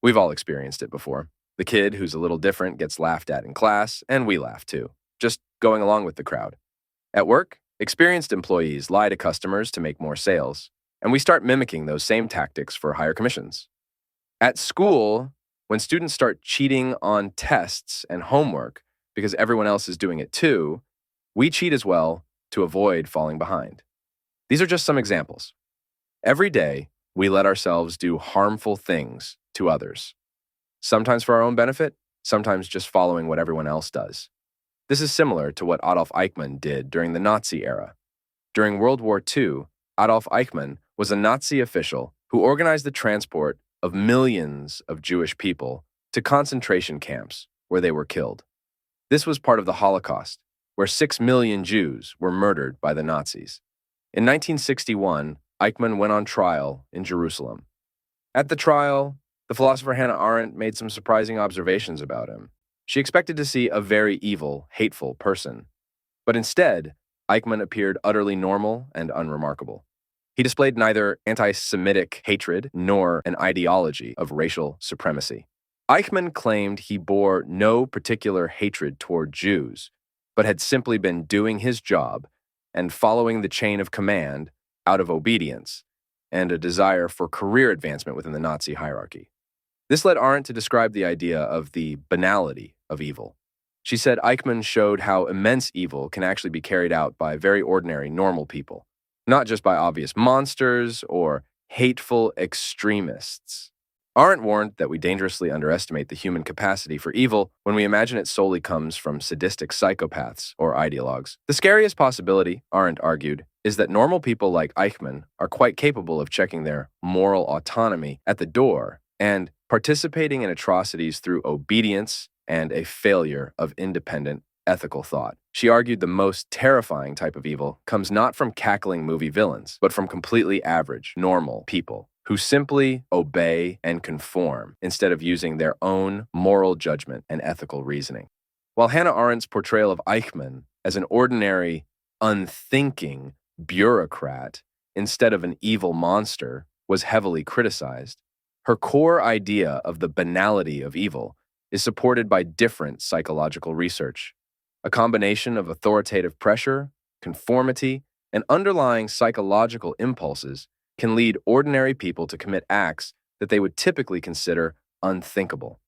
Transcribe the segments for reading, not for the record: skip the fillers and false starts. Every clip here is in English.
We've all experienced it before. The kid who's a little different gets laughed at in class, and we laugh too, just going along with the crowd. At work, experienced employees lie to customers to make more sales, and we start mimicking those same tactics for higher commissions. At school, when students start cheating on tests and homework because everyone else is doing it too, we cheat as well to avoid falling behind. These are just some examples. Every day, we let ourselves do harmful things to others, sometimes for our own benefit, sometimes just following what everyone else does. This is similar to what Adolf Eichmann did during the Nazi era. During World War II, Adolf Eichmann was a Nazi official who organized the transport of millions of Jewish people to concentration camps where they were killed. This was part of the Holocaust, where 6 million Jews were murdered by the Nazis. In 1961, Eichmann went on trial in Jerusalem. At the trial, the philosopher Hannah Arendt made some surprising observations about him. She expected to see a very evil, hateful person. But instead, Eichmann appeared utterly normal and unremarkable. He displayed neither anti-Semitic hatred nor an ideology of racial supremacy. Eichmann claimed he bore no particular hatred toward Jews, but had simply been doing his job and following the chain of command out of obedience and a desire for career advancement within the Nazi hierarchy. This led Arendt to describe the idea of the banality of evil. She said Eichmann showed how immense evil can actually be carried out by very ordinary, normal people, not just by obvious monsters or hateful extremists. Arendt warned that we dangerously underestimate the human capacity for evil when we imagine it solely comes from sadistic psychopaths or ideologues. The scariest possibility, Arendt argued, is that normal people like Eichmann are quite capable of checking their moral autonomy at the door and participating in atrocities through obedience and a failure of independent ethical thought. She argued the most terrifying type of evil comes not from cackling movie villains, but from completely average, normal people who simply obey and conform instead of using their own moral judgment and ethical reasoning. While Hannah Arendt's portrayal of Eichmann as an ordinary, unthinking bureaucrat instead of an evil monster was heavily criticized, her core idea of the banality of evil is supported by different psychological research. A combination of authoritative pressure, conformity, and underlying psychological impulses can lead ordinary people to commit acts that they would typically consider unthinkable.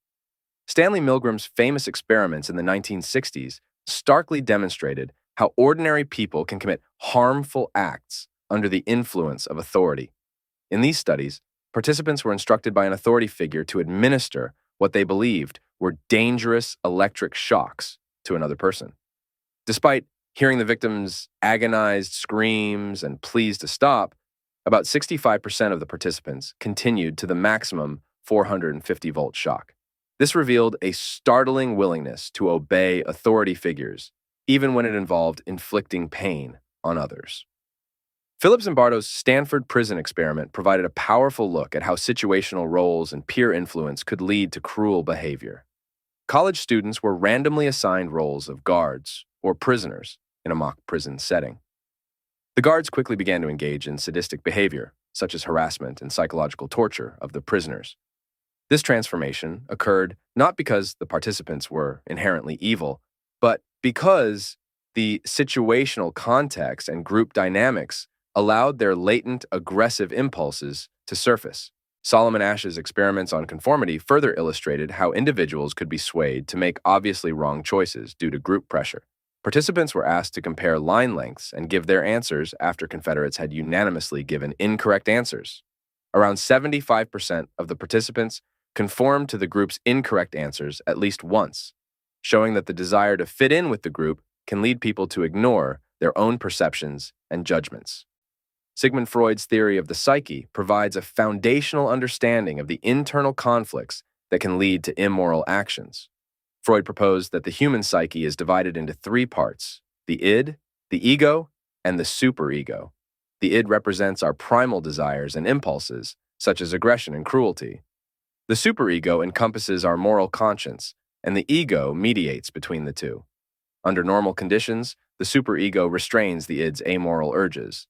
Stanley Milgram's famous experiments in the 1960s starkly demonstrated how ordinary people can commit harmful acts under the influence of authority. In these studies, participants were instructed by an authority figure to administer what they believed were dangerous electric shocks to another person. Despite hearing the victim's agonized screams and pleas to stop, about 65% of the participants continued to the maximum 450-volt shock. This revealed a startling willingness to obey authority figures, even when it involved inflicting pain on others. Philip Zimbardo's Stanford prison experiment provided a powerful look at how situational roles and peer influence could lead to cruel behavior. College students were randomly assigned roles of guards or prisoners in a mock prison setting. The guards quickly began to engage in sadistic behavior, such as harassment and psychological torture of the prisoners. This transformation occurred not because the participants were inherently evil, but because the situational context and group dynamics allowed their latent aggressive impulses to surface. Solomon Asch's experiments on conformity further illustrated how individuals could be swayed to make obviously wrong choices due to group pressure. Participants were asked to compare line lengths and give their answers after Confederates had unanimously given incorrect answers. Around 75% of the participants conformed to the group's incorrect answers at least once, showing that the desire to fit in with the group can lead people to ignore their own perceptions and judgments. Sigmund Freud's theory of the psyche provides a foundational understanding of the internal conflicts that can lead to immoral actions. Freud proposed that the human psyche is divided into three parts: the id, the ego, and the superego. The id represents our primal desires and impulses, such as aggression and cruelty. The superego encompasses our moral conscience, and the ego mediates between the two. Under normal conditions, the superego restrains the id's amoral urges.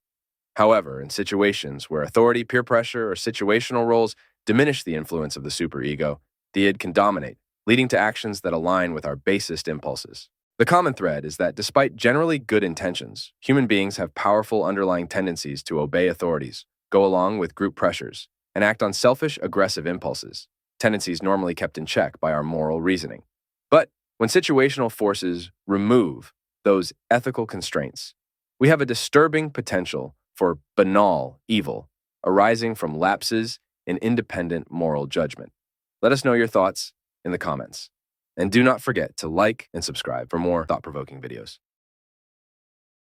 However, in situations where authority, peer pressure, or situational roles diminish the influence of the superego, the id can dominate, leading to actions that align with our basest impulses. The common thread is that despite generally good intentions, human beings have powerful underlying tendencies to obey authorities, go along with group pressures, and act on selfish, aggressive impulses, tendencies normally kept in check by our moral reasoning. But when situational forces remove those ethical constraints, we have a disturbing potential for banal evil arising from lapses in independent moral judgment. Let us know your thoughts in the comments. And do not forget to like and subscribe for more thought-provoking videos.